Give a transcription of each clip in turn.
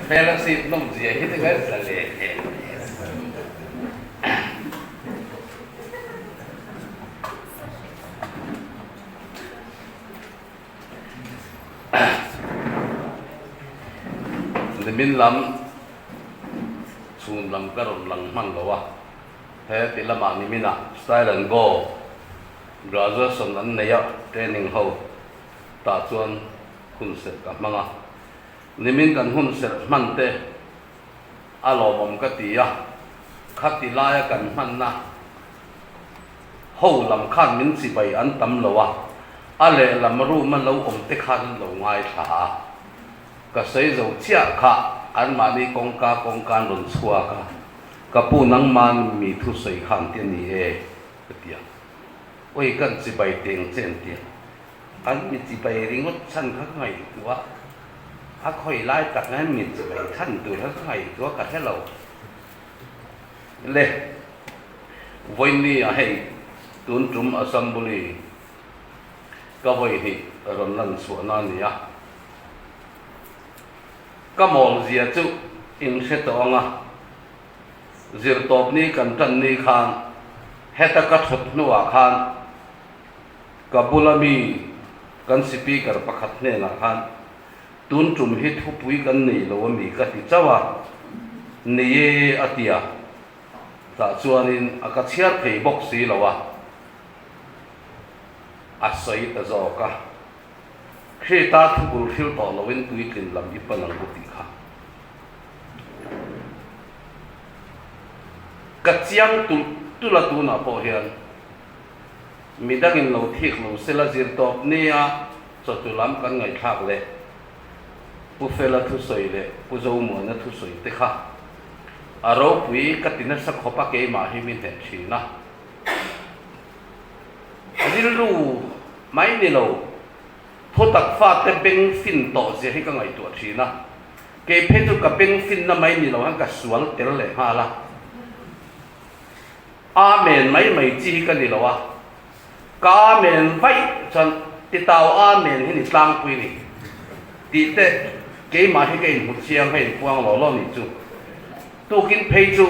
fellowship nông gì hết thì cái là lệ thì mình làm xuống làm cái làm mang đồ à thế thì làm anh mình à style and go graduation anh này à training hậu ta chuan hun set ka manga nimin kan hun set man te alo mom ka ti a khati la kan man na ho lam khan min si bai an tam lo wa ale lam ru man lo om te khan lo ngai tha ka sei zo chia kha an ma ni kong ka lon chua ka pu nang man mi thu sei khan ti ni e ka tia oi kan si bai teng chen tia anh mình chỉ bày đi ngót sân các ngày quá, khỏi lại cả ngày mình chỉ bày thân từ các ngày quá cả thế lâu, lệ, với ni à hay tuân trùm assembly, cái vậy thì rồi lần số nào nhỉ? Cái món gì chứ, in sẽ tao ngà, giờ top ni cần chân ni khan, hết tất cả thuật nua khan, cái bulami kan speaker pakhat ne na khan tun tum hi thu pui kan nei lo mi ka ti chawa ni atia ta chuanin aka chiar thei box si lowa a sai ta zo ka khi ta thu bul thil to lovin tui kin lam i panang bu ti kha ka chiang tu la tu na po hian mi dangin lo thik lo sela zir top nia cho tu lam kan ngai thak le pu fela thu soi le pu zo mo na thu soi te kha aro pui katina sa khopa ke ma hi min he thina zil lu mai ni lo tho tak fa te beng fin to je hi ka ngai tu thina ke phe tu ka beng fin na mai ni lo han ka sual tel le ha la amen mai chi ka ni lo wa cá miền vây chân thì tàu á miền thì tăng quy này thì thế cái mà cái một chiang hay quang lò lò này chú tu kinh pay chú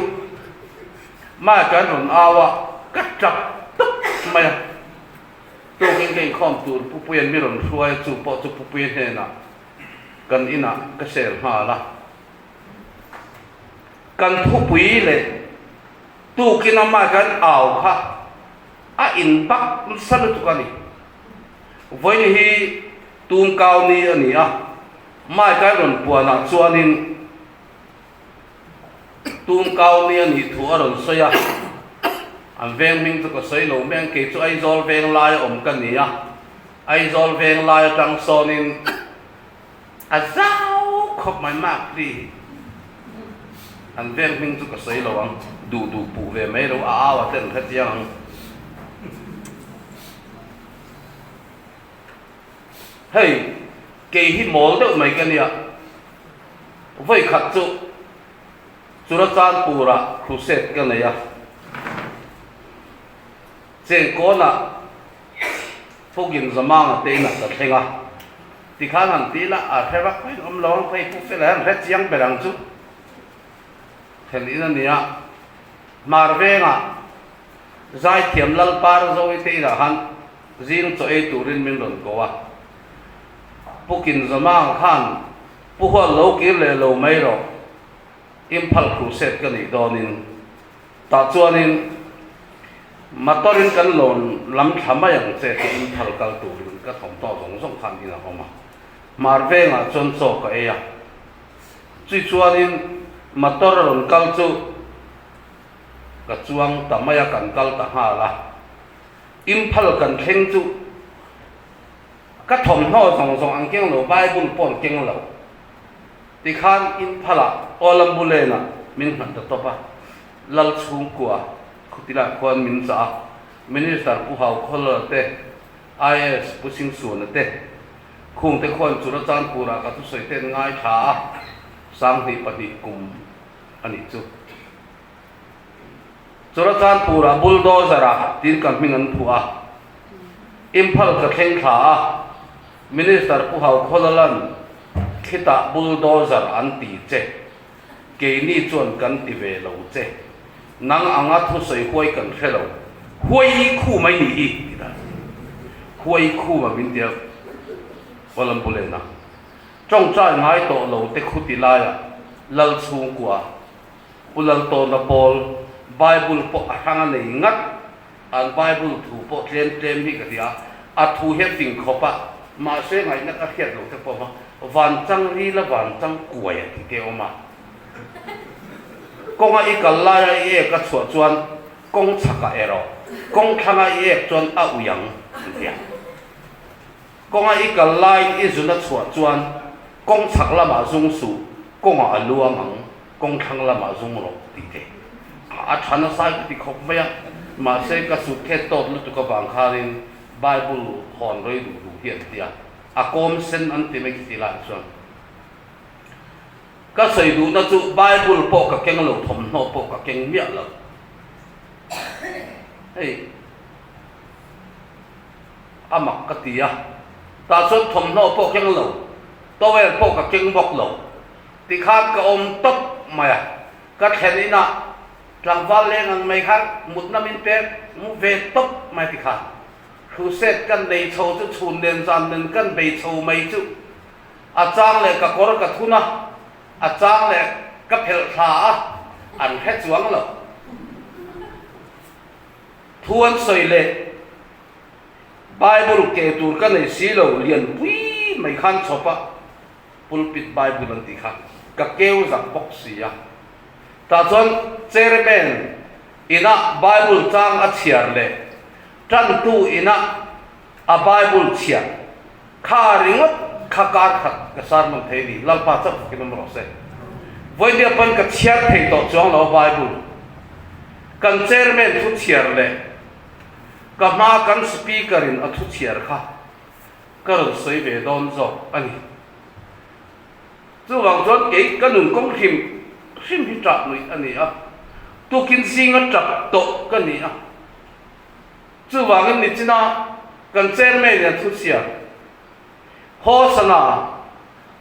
mà cáiron awa cắt chặt tức mày tu kinh cái con tu pupuyen mi ron xuôi chú bỏ chú pupuyen thế nào cần ina cái sel hà la cần thu quý lệ tu kinh mà cái ảo ha a in bak san tu kani voi hi tum kau ni ani a mai kai ron puana chuanin tum kau ni ani thu a ron soya an veng ming tu ko soi lo meng ke chu ai zol veng lai om kan ni a ai zol veng lai tang sonin a zau khop mai mak ri an veng ming tu ko soi lo ang du pu ve mai lo a wa ten kha chiang hey cái hi mol đâu mấy cái này vậy khát chú ra chan pura khuset cái này à trên con à phúc in zamang à tên là tập thành à thì khán hàng tí là à thay bác phải ông lo phải phúc phải làm hết chiang bề đằng chú thế này nè à marve à giải thiểm lal par rồi thì là han riêng cho ai tụ riêng mình luôn có à pukin zamang khan puha lo ki le lo mai ro imphal khuset ka ni donin ta chuanin matorin kan lon lam thama yang che ti imphal kal tu rin ka thom to jong jong khan ina homa marve nga chon cho ka eya chui chuanin mator ron kal chu ka chuang tamaya kan kal ta ha la imphal kan thleng chu các thòng họ song anh kêu lo Bible pon kêu lo thì khan in phala olambulena min hận tập pa lal chung qua khutila kon min sa minister pu hau khol te IS pushing suan te khung te khon chura chan pura ka tu soi ten ngai tha sang hi pati kum ani chu chura chan pura bulldozer a tin kan mingan phua imphal ka thleng tha minister pu hau kholalan khita bulldozer an ti che ke ni chuan kan ti ve lo che nang anga thu soi hoi kan khelo hoi khu mai ni hi hoi khu ma min dia walam bulena trong trai ngai to lo te khu ti la ya lal chung kwa ulal to na pol bible po hanga nei ngat an bible thu po tlen tem hi ka dia a thu he ting khopa ma se ngai na ka khiat lo te po ma van chang ri la van chang kuai ti te oma kong a ikalla ya e ka chua chuan kong chaka ero kong thanga e chuan a uyang dia kong a ikalla i zuna chua chuan kong chak lama zung su kong a luang ang kong thang lama zung ro ti te a thana sai ti khop maya ma se ka su the tot lu tu ka bang kharin bible hon roi du du hian tia a kom sen an ti me ti la chuan ka sei du na chu bible po ka keng lo thom no po ka keng mia lo hey amak ka tia ta chuan thom no po keng lo to we po ka keng bok lo ti kha ka om top maya ka thenina tlangwal le ngang mai kha mut na min pe mu ve top mai ti kha khu set kan nei chho chu chun len zan nen kan bei chho mai chu a chang le ka kor ka thuna a chang le ka phel tha an he chuang lo thuan soi le bible ke tur ka nei si lo lian wi mai khan chopa pulpit bible an ti kha ka keu zak bok sia ta chon chairman ina bible chang a chiar le tran tu ina a bible chiar kha ringot kha ka khat ka sar mang thei ni lalpa chap kinam ro se voi dia pan ka chiar thei to chong lo bible kan chairman thu chiar le ka ma kan speaker in a thu chiar kha kar soi ve don zo ani chu wang chon ke kanun kong him hi trap nui ani a tu kin singa trap to kani a chu wang ni china kan chairman ya thu sia ho sana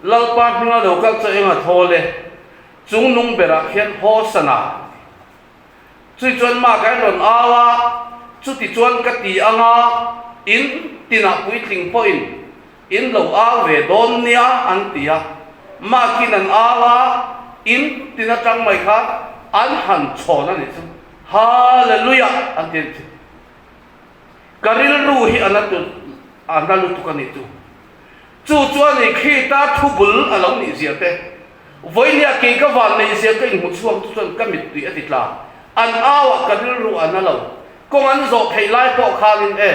lalpa hna lo ka cha enga thole chung nung bera khian ho sana chui chon ma kai ron awa chu ti chuan ka ti anga in tina pui tling po in lo a ve don nia an tia ma kin an awa in tina tang mai kha an han chona ni chu hallelujah an tin karil ru hi anatu analu tu kan ni tu chu chuan ni khi ta thu bul along ni zia te voinia ke ka van nei zia ka in mu chuang tu chuan ka mit ti atitla an awa karil ru analo kong an zo thei lai po khalin e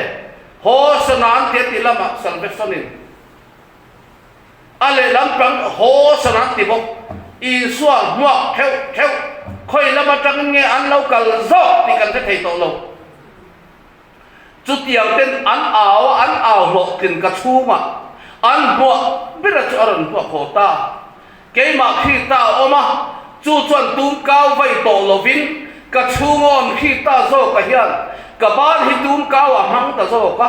ho sanan te ti lama salvation in ale lam prang ho sanan ti bok i suang muak theo khoi lama tang nge an lo kal zo ti kan thei to lo chu tiang ten an aw lo tin ka chuma an bo bira chu aron bo khota ke ma khi ta oma chu chuan tum kau vai to lovin ka chungon khi ta zo ka hian ka ban hi tum kau a hang ta zo ka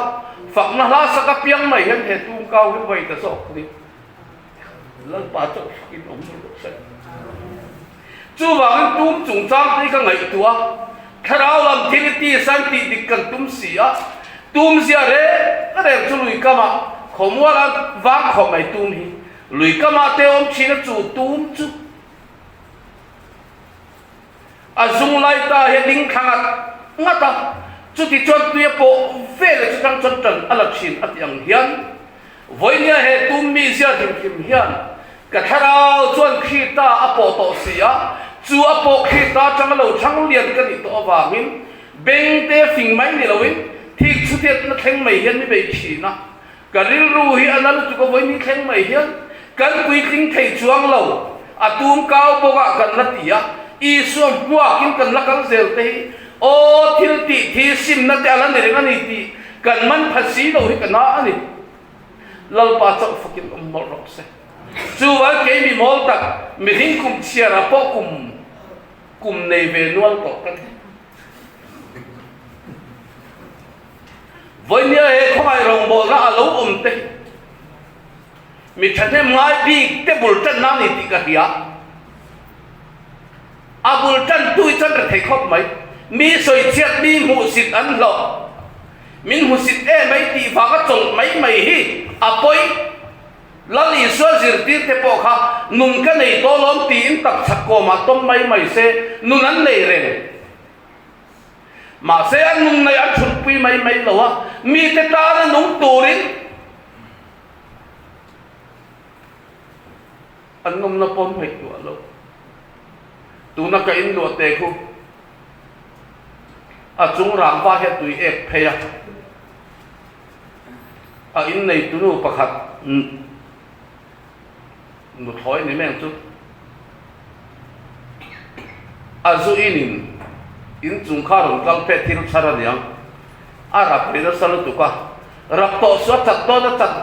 fak na la sa ka piang mai hen he tum kau hi vai ta zo ni lan pa chu kin om se chu wang tum chung chang ti ka ngai tua kharau lam thil ti san ti dikkan tum sia tum sia re ka re chu lui ka ma khomwa la wang khom mai tum hi lui ka ma te om china chu tum chu azung lai ta he ding khangat ngata chu ti chon tu po ve le chu tang chon tan ala chin atyang hian voinia he tum mi sia kim hian ka tharau chuan khi ta apo to sia chu apo khi ta chang lo chang lian ka ni to awangin beng te fing mai ni loin thik chu te na thleng mai hian mi bei thi na ka ril ru hi anal chu ko voini thleng mai hian kan pui tling thei chuang lo atum kau boga kan na tia i suam bua kin kan lakal zel te o thil ti thi sim na te ala ni renga ni ti kan man phasi lo hi kana ani lal pa chok fakin mol rok se chu wa ke mi mol tak mi hing kum chiara po kum nei ve nual to kan voinia he khomai rong bo na alo te mi thane mai bi te bul tan na ni ti ka hiya a bul tan tui chan ra thei khop mai mi soi chiat mi mu sit an lo min mu sit e mai ti va ka chong mai mai hi a poi lali so zir ti te po kha nun ka nei to lom ti in tak chak ko ma tom mai mai se nun an nei reng mà sẽ ăn nung này ăn chụp pi mấy mấy lâu á mi te ta nó nung turin ăn nung nó pon mấy tuổi lâu tu nó cái in lụa tê khu à chúng ràng va hết tuổi ép phe à in này tu nó bạc hạt một thói này mấy anh chú à chú in chung kha rong kal pe thil chara niang a rap le sa lu tu ka rap to so chat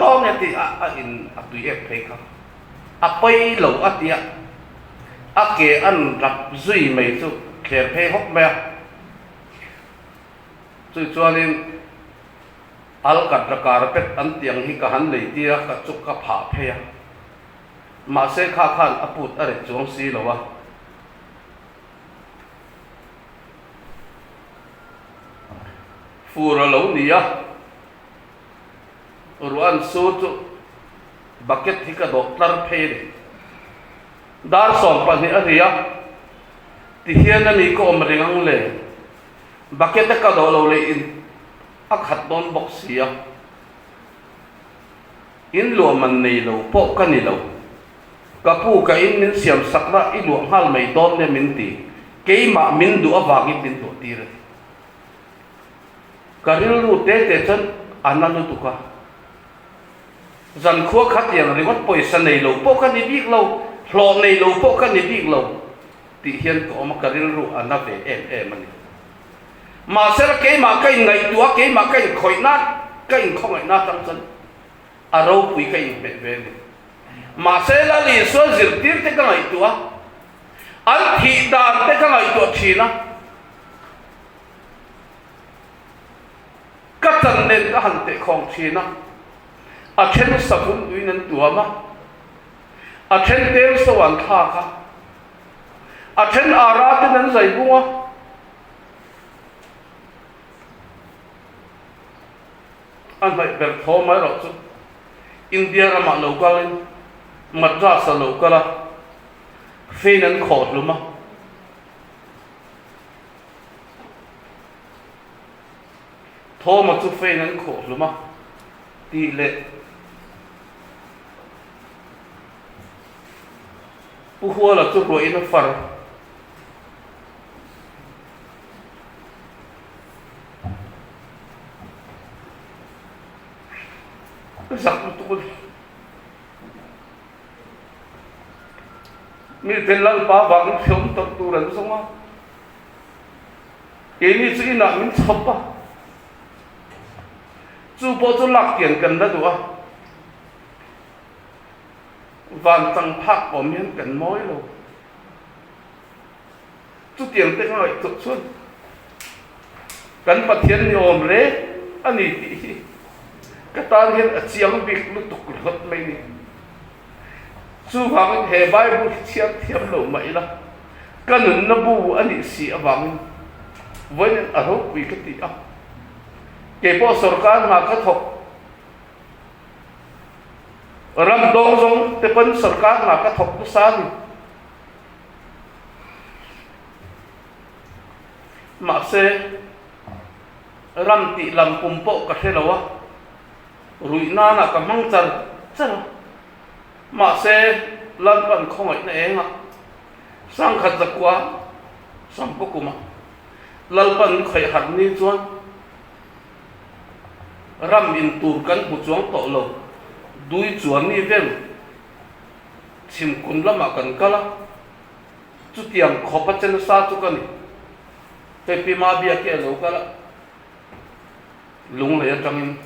to ne ti a in a tu e phe ka a pai lo a tia a ke an rap zui mai chu kher phe hok me chu chuanin al kat ra kar pet an tiang hi ka han lei tia ka chu ka pha phe ma se kha khan aput are chuang si lo wa phura lâu nia ruan số chu bucket thì cả doctor phê đấy dar som pa ni aria ti hian ani ko om ringang le bucket ka do lo le in a khat don box sia in lo man nei lo po ka ni lo ka pu ka in min siam sakra i lo hal mai don ne min ti ke ma min du awagi tin to ti re karil ru te chân ananu tuka zan khuwa khat yang ringot poisa nei lo po ka ni bik lo hlo nei lo po ka ni bik lo ti hian ko ma karil ru anave em ani ma ser ke ma kai ngai tua ke ma kai khoi na kai khong ai na tam chân aro pui kai be be ma se la li so zir tir te ka ngai tua al thi dan te ka ngai tua thi na các chân nên các hành tệ không chi na à trên sabun uy nên tua ma à trên tel so an tha ka à trên ara te nên zai bunga an vai ber tho mai ro chu India ra ma local Madras local fe nên khot lu ma thô mà chú phê nên khổ lắm mà tỷ lệ bu hua là chú rồi nó phật giặc tôi mi tên lăng pa vàng phiếu tập tu lần xong không cái này chỉ là mình chọc pa chú bố chú lạc tiền cần đó đủ không? Vạn tăng phác bỏ miếng cần mối lâu chú tiền tên hỏi thực xuân cần bật thiên nhồm rế anh ấy tí cái ta hiện ở chiếng việc lúc tục hất mấy đi chú vàng hề bài bút chiếng thiếm lâu mấy là cái nụ nó bù anh ấy xỉa vàng với nên ở hốc vì cái tí ốc ke po sarkar nga ka thok ram dong zong te pan sarkar nga ka thok sa ni ma se ram ti lam pum po ka the lawa ruina na ka mang char char ma se lan pan khong ai na enga sang khat zakwa sam ko kuma lal pan khoi har ni chuan ram in tur kan hu chuang to lo dui chuan ni vel chim kun lama kan kala chu tiang khopa chen sa chu kan pe pi ma bia ke lo kala lung le tangin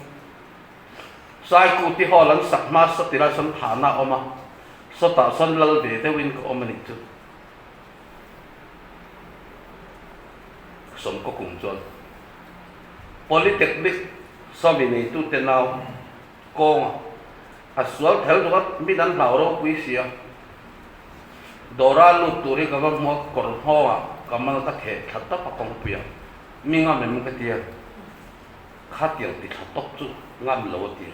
sai ku ti ho lan sak ma sa ti la san thana oma sa ta san lal be te win ko omani chu som ko kum chuan polytechnic so mi nei tu te nau ko sual thel to mi dan lauro pui sia dora lu turi ka mo kor hoa kamal ta khe thatta pa kong pia mi ngam me ka tia khat yang ti thatok chu ngam lo ti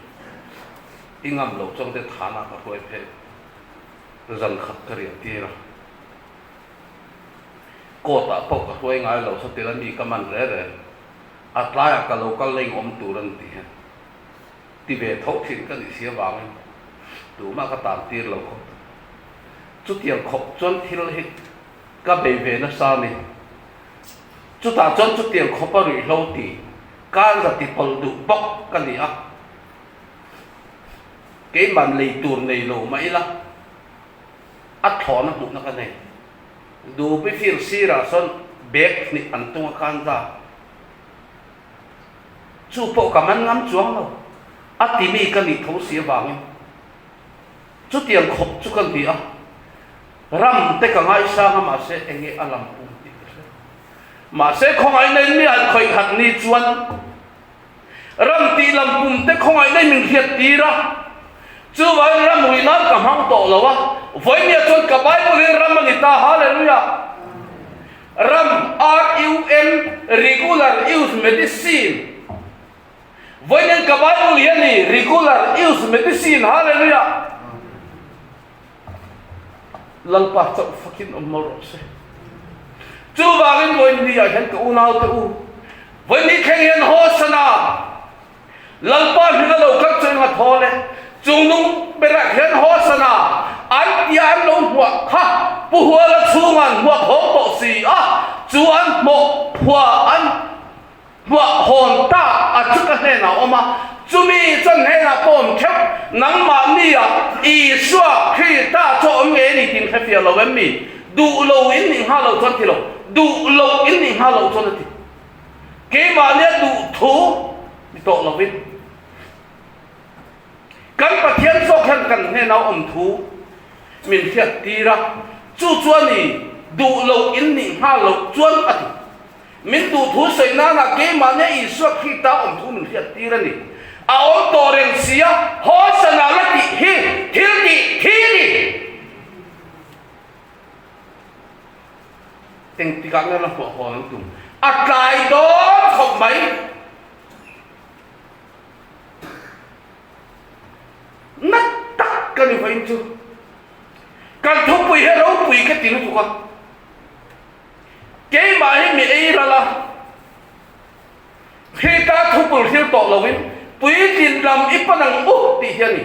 ingam lo chong te thana ka hoi phe zan khat kari ti ra ko ta po ka hoi ngai lo sa ti la mi ka man re re atlaya ka lo ka leng om tu ran ti he ti ve thok thin ka ni sia wang tu ma ka tan tir lo ko chút tiền khóc chôn thil hết các bề về nó sao này chút ta chôn chút tiền khóc bao nhiêu lâu thì can ra thì bầu đủ bóc cái gì á cái bàn lì tuồn này lỗ mấy la ắt thọ nó một nó cái này đủ bị phiền xì ra son bẹt nị ăn tung can ra chú bộ cảm ơn ngắm chuông đâu ắt tìm đi cái gì thấu xía vàng chút tiền khóc chút cái gì á ram te ka ngai sa ma se enge alam pum ti ma se khongai nei mi an khoi khat ni chuan ram ti lam pum te khongai nei min hiat ti ra chu vai ram hui na ka hang to lo wa voi mi chuan ka bai bu ram ni ta hallelujah ram regular use medicine voi nen ka bai bu ni regular use medicine hallelujah lalpa chau fakin omor se chu wangin voin ni ya hen ka unau te u voin ni kheng hen ho sana lalpa hina lo kak chen ha thole chung nung bera hen ho sana an yan lo hua ha pu hua la chungan hua ho to si a chuan mo hua an hua hon ta a chu ka he na oma chumi chân hay là bom khép nắng mà ni à y xua khi ta cho ông nghe đi tìm khép phía lâu em mi đủ lâu in hình ha lâu chân thì lâu đủ lâu in hình ha lâu chân thì cái mà nè đủ thú thì tội lâu in căn bát thiên số khen cần hay nào ông thú mình thiệt đi ra chú chuan đi đủ lâu in hình ha lâu chuan à mình đủ thú xây na là cái mà nè y xua khi ta ông thú mình thiệt đi ra đi ông toreng sia ho sana la ti hi thil ti teng ti ka na ho ho nang tum atlai do khop mai nat tak ka ni fain chu kan thu pui he ro pui ka ti lu ka ke ma hi mi ei la khi ta thu pul thil to lo win bui tin lam ipanang ti hian ni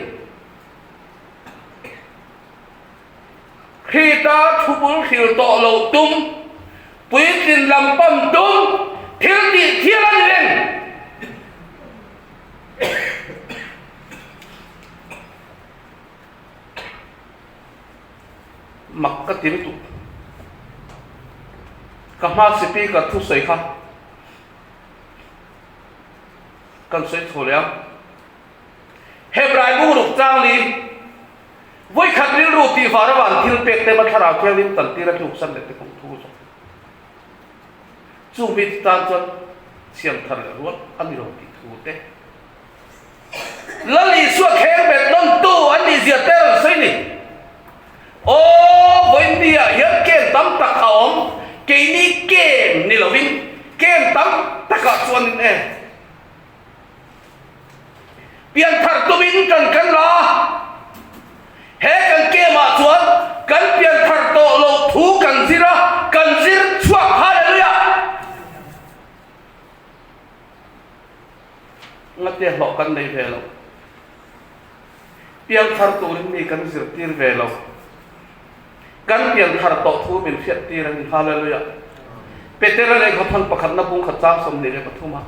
khi ta thubul khil to lo tum bui tin lam pam tum thil ti thian len mak ka tin tu ka ma sipi ka thu sei kha kan sei tholiam hebrai bu ruk chang li voi khat ril ru ti farawan thil pek te ma thara khelin tan ti ra thuk san le te kong thu so chu mi ta chon siam thar le ruat ani ro ti thu te lali suwa kher bet non tu ani zia tel sei ni o voi dia hiat ken tam tak kaom ke ni ken ni lovin ken tam taka chuan e pian thar tumin kan la he kan ke ma chuan kan pian thar to lo thu kan zira kan zir chua hallelujah ngate lo kan nei ve lo pian thar to ni kan zir tir ve lo kan pian thar to thu min fiat tir an hallelujah petera le khothan pakhat na bung khacha som ni le pathuma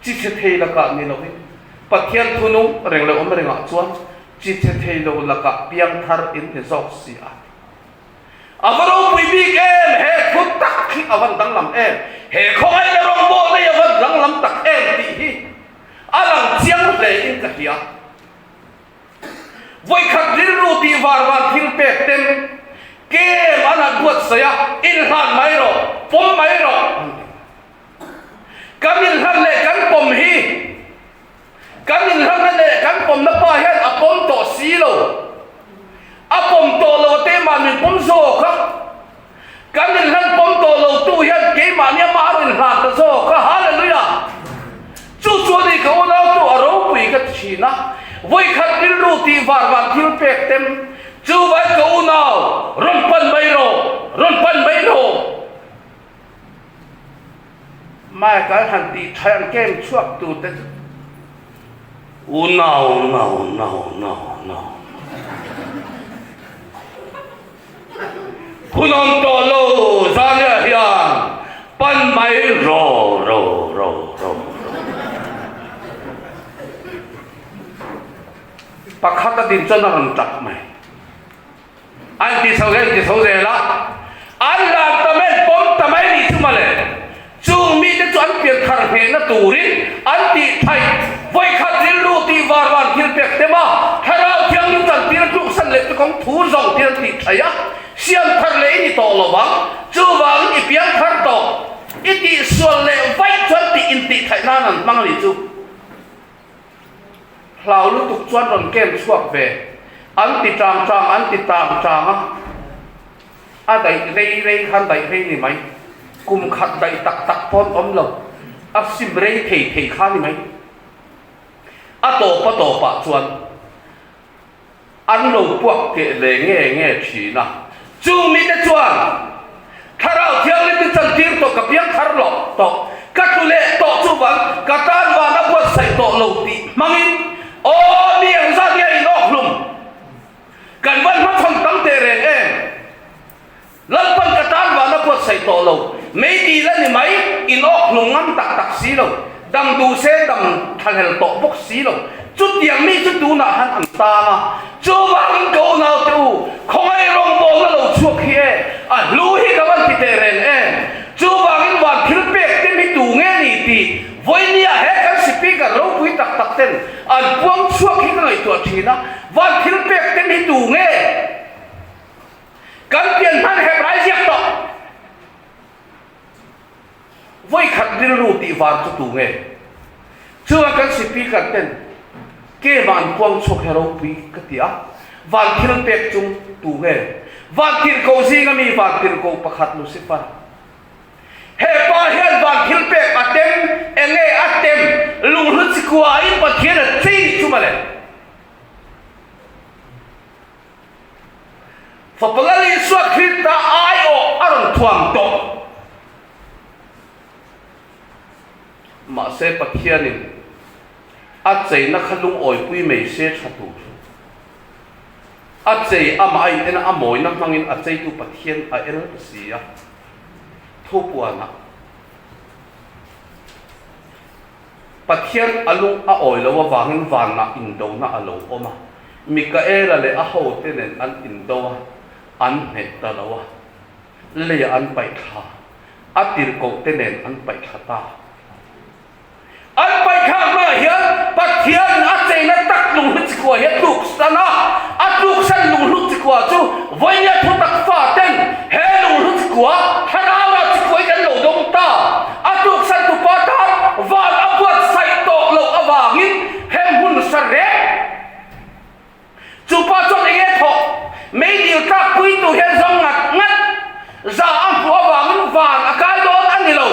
chi che thei la ka ni lo pathian thunung reng le om renga chuan chi the thei lo la ka piang thar in the zok si a avaro pui bi em he khut tak khi avan dang lam em he khoi le rong bo le avan dang lam tak em ti hi alang chiang le in ka hiya voi khat ril ru ti war war thil pe tem ke mana buat saya ilhan mai ro pom mai ro kamil han le kan pom hi kan in hang le kan pom na pa hian a pom to si zo ka kan in han pom to lo tu hian ke ma nia ma ro in hla ta zo ka hallelujah chu chu ni ko na tu aro pui ka china voi khat dil lu ti var var thil pek tem chu vai ko na ron pan mai ro mai ka han ti than kem chuak tu te no Kunon to lo zanya hian pan mai ro pakhata din chana ran tak mai an ti sau le la an la ta men pom ta mai ni chu male chu mi te chu an pian thar he na turi an ti thai voi khat dil lu ti war thil pek te ma tharau thiang ni chan tir tu san le kong thu zong tir ti thaya siam thar le ni to lo wang chu wang i pian thar to iti sual le vai chuan ti in ti thai na nan mang li chu hlau lu tuk chuan ron kem chuak ve an ti tang an ti tang a dai rei han dai rei ni mai kum khat dai tak pon om lo a sim rei thei kha ni mai a to pa chuan an lo puak ke le nge chi na chu mi te chuan tharau thiang le ti chan tir to ka piang thar lo to ka tu le to chu wang ka tan wa na puat sai to lo ti mangin o miang za dia in ok lum kan van ma thong tang te re lan pan ka tan wa na puat sai to lo mấy đi lên thì mấy in ok lum ngam tak xí lo dam du se dam thal to bok xí lo chút tiền mi chút tu na han an ta na chu wang ko na tu không ai rong bo na lo chuak hi lu hi ka van ti te ren chu wang in wan thil pek te mi tu nge ni ti voi nia he kan speaker ro pui tak ten an puang chuak hi ngai tu thina wan thil pek te mi tu nge kan pian han he rai siak to voi khat dil lu ti war chu tu nge chu kan speaker ten ke van puang chok hero pi ka tia van thil pek chung tu nge van tir ko si nga mi van tir ko pakhat lu si pa he pa hian van thil pek atem enge atem lung hu chi kwa in pa thian a chei chu male fa pagali swak khita ai o aron thuam to ma se pathianin a chei na khalung oi pui mei se thatu a chei ama ai en a moi na mangin a chei tu pathian a el sia thu puana pathian alung a oi lo wangin van na indo na alo oma mikaela le a ho tenen an indo an he ta lo le an pai kha a tir ko tenen an pai khata an pai kha ma hian pathian a chei na tak lung hu chi kwa hian tuk sana a tuk san lung hu chi kwa chu voinya thu tak fa ten he lung hu chi kwa tharau ra chi kwa kan lo dong ta a tuk san tu pa ta van a puat sai to lo awangin hem hun sa re chu pa chu nge tho mấy điều ta quý tu hian zong ngắt za am pu awangin van a kai don an ni lo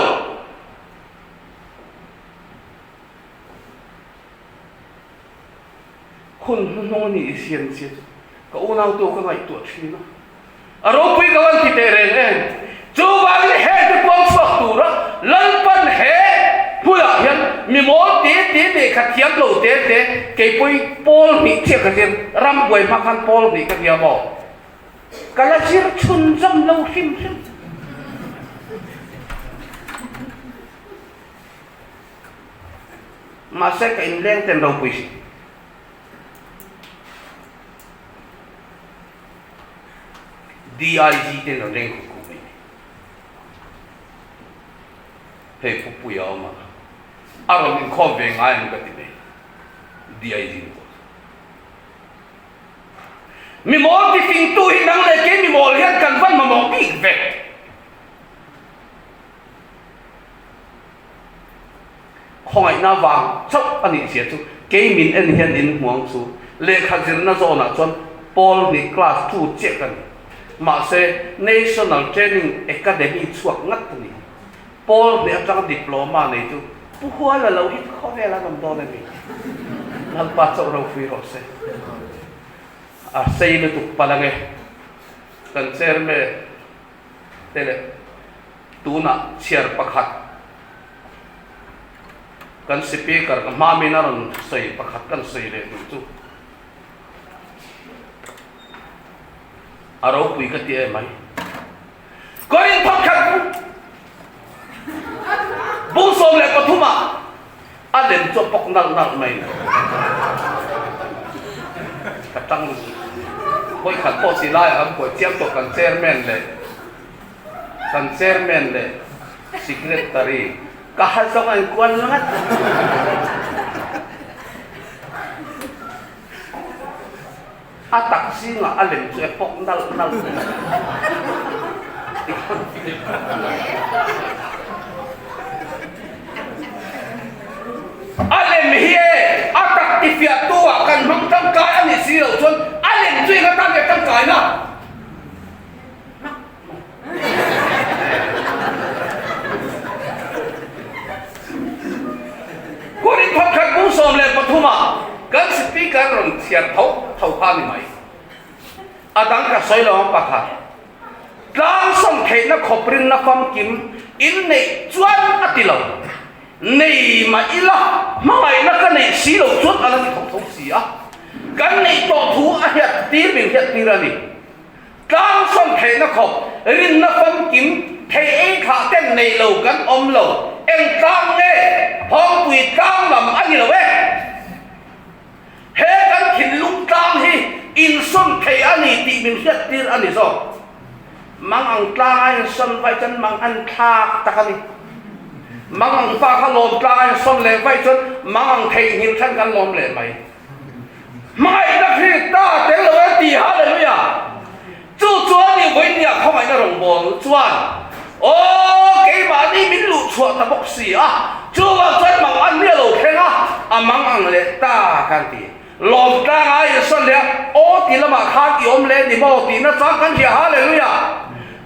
khun no ni sian chi ka unau tu ka ngai tu thina aro pui ka wan ti te ren chu wang he tu pom sok tu ra lan pan he pula hian mi mo te de khathiam lo te ke pui pol mi che ka jen ram boi ma khan pol ni ka dia bo kala sir chun jam lo him ma se ka in leng ten lo pui DIG tên là lên của mình hay phục vụ áo mà à rồi mình khó về ngay một cái gì DIG mình muốn thì phim tu hình năng này cái mình muốn hiện cần văn mà muốn bị về không ai na vàng chốc anh ấy sẽ chú cái mình anh hiện đến huống chú lệ khát dân na zo na chọn Paul ni class 2 check anh mà sẽ National Training Academy chuộc ngắt này Paul để trang diploma này tu puhua là lâu hít khó về là làm đó này nal pa châu rau phi rồi sẽ xây được tục pa nghe cần xe me thế này tu na share pakhat cần speaker mà mình nói xây pakhat cần xây để tu aro pui ka tie mai koin pakhat bu som le pathuma alem cho pok nal nal mai ka tang koi khat po si lai am ko chiam to kan chairman le secretary ka hal song an kwan langat taxi nga alem cho pok nal alem hie atak tifia tua kan mang tang kai ani si lo chon alem chui nga tang ke tang kai na korin phakhat bu som le pathuma kan speaker ron thiar thau pha ni mai adang ka soilo pakhat tlang som thei na khoprin na fam kim in nei chuan atilo nei ma ila mai na ka nei si lo chuan ala ni thau si a kan nei to thu a hiat tir bin hiat tirani tlang som thei na khop rin na fam kim thei e kha ten nei lo kan om lo eng tlang nge hong pui tlang lam ani lo we he kan thin lung tlang hi in som thei ani ti bin hiat tir ani so mang ang tlang son vai chân mang an thak takani mang ang pa kha lom tlang son le vai chân mang ang thei hin than kan lom le mai mai na khi ta te lo ti hallelujah chu chuan ni voi ni không ai na rong bol chuan ô cái bà đi min lu chuột ta bốc xì à chu wa chân mang an ni lo khen à mang ang le ta kan ti lom tlang ai son le ô ti la ma kha ki om le ni mo ti na cha kan ji hallelujah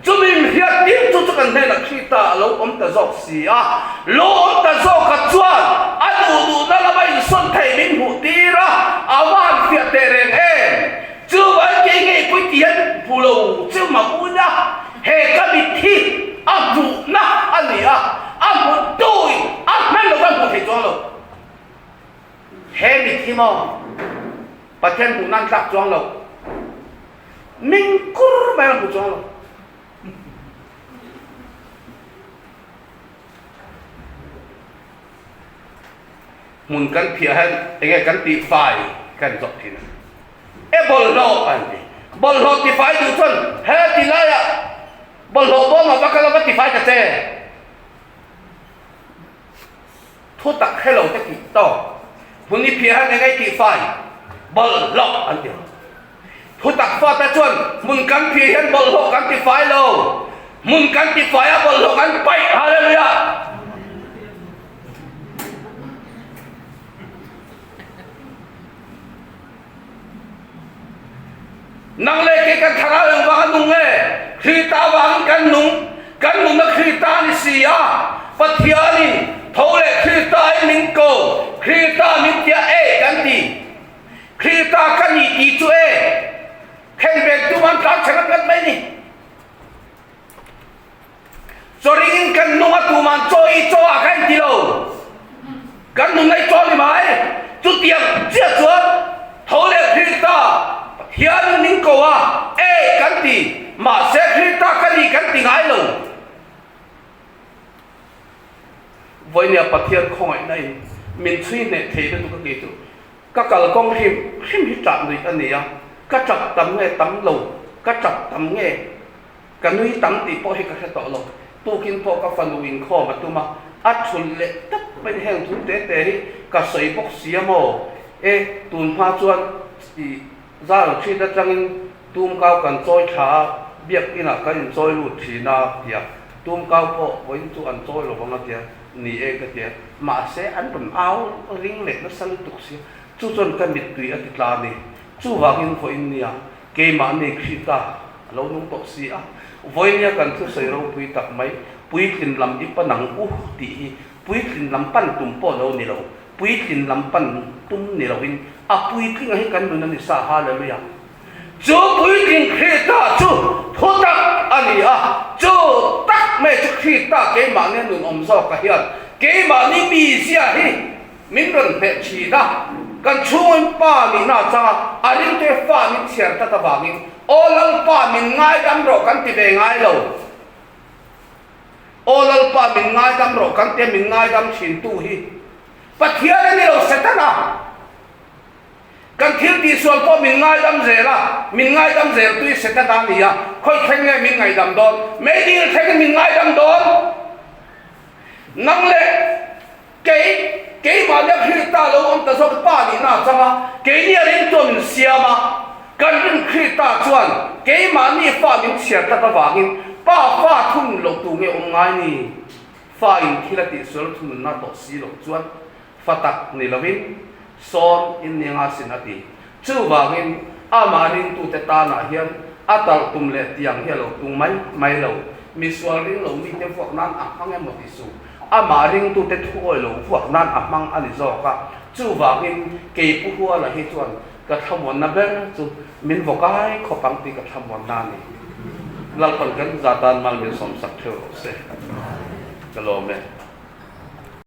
chúng mình hiện tiếp cho cái này là khi ta lâu ông ta dọc xì à lâu ông ta dọc cả chuan anh đủ đó là bây xuân thầy mình hụt đi ra à van phiệt tề rèn em chưa vậy cái nghề quý tiền phù lầu chưa mà vui nhá hệ cái bị thi anh đủ na anh gì à anh muốn tôi anh mấy lâu anh muốn thầy chuan lâu hệ bị thi mà bà thiên cũng năng lạc chuan lâu mình cứ mấy lần cũng chuan lâu mun kan phia han enge kan ti fai kan zok thin e bol lo an ti bol lo ti fai du chon he ti la ya bol lo bo ma bakala ti fai ka te thu tak hello ta ki to mun ni phia han enge ti fai bol lo an ti thu tak fa ta chon mun kan phia han bol lo kan ti fai lo mun kan ti fai bol lo kan pai hallelujah nang le ke kan thara yang wa nung nge khi ta wa kan nung na khi ta ni sia pathiani thole khi ta min ko khi ta min tia e kan ti khi ta kan ni ti chu e khen be tu man ta chang kan mai ni sorry in kan nung tu man choi cho a kan ti lo kan nung nai cho ni mai chu tiang chia chuan thole khi ta hian ning ko a e kan ti ma se krita kan ni kan ti ngai lo voi nia pathian khoi nai min chui ne thei da tu ka ke tu ka kal kong him hi tam ni an nia ka chap tam nge tam lo ka chap tam nge ka nui tam ti po hi ka kha to lo tu kin po ka fan win kho ma tu ma a thul le tap pen heng thu te te hi ka sei bok sia mo e tun pha chuan i ra ở trên đất trăng tum cao cần trôi thả biết cái nào cái trôi lụt thì na tiệt tum cao po với tu ăn trôi rồi bằng tiệt nỉ e cái tiệt mà sẽ ăn bẩn áo ring lệ nó săn tục xí chú chọn cái mít tùy ở cái lá này chú vàng in phơi in nia cái mà này khi ta lo nung to si a voi nia kan thu sei ro pui tak mai pui tin lam ipanang u ti pui tin lam pan tum po lo ni lo pui tin lam pan tum ni lo in a pui tin hi kan nun ni sa ha le ya chu pui tin khita chu thotak ani a chu tak me chu khita ke ma ne nun om so ka hian ke ma ni mi sia hi min ron he chi da kan chuan pa mi na cha arin te fa mi chiar ta ta wangin olal pa min ngai dam ro kan ti ve ngai lo olal pa min ngai dam ro kan te min ngai dam chin tu hi pathian ni lo setana kan thil ti sol po min ngai dam zela min ngai dam zel tu setana ni ya khoi khen nge min ngai dam don me dil khen min ngai dam don nang le ke ma le khi ta lo om ta so pa ni na changa ke ni rin to min siama kan rin khi ta chuan ke ma ni fa min chiar ta ta wangin pa fa thun lo tu nge om ngai ni fa in khilati sol thun na to si lo chuan fatak ni lovin son in ninga sinati chu wangin ama rin tu te ta na hian atal tum le tiang hi lo tung mai lo mi swal ring lo mi te fok nan a hang mo ti su ama ring tu te thuoi lo fuak nan amang ani zo ka chu wangin ke pu huwa la hi chuan ka thamon na ber chu min vokai khopang ti ka thamon na ni lal kon kan zatan mal min som sak theu se kalome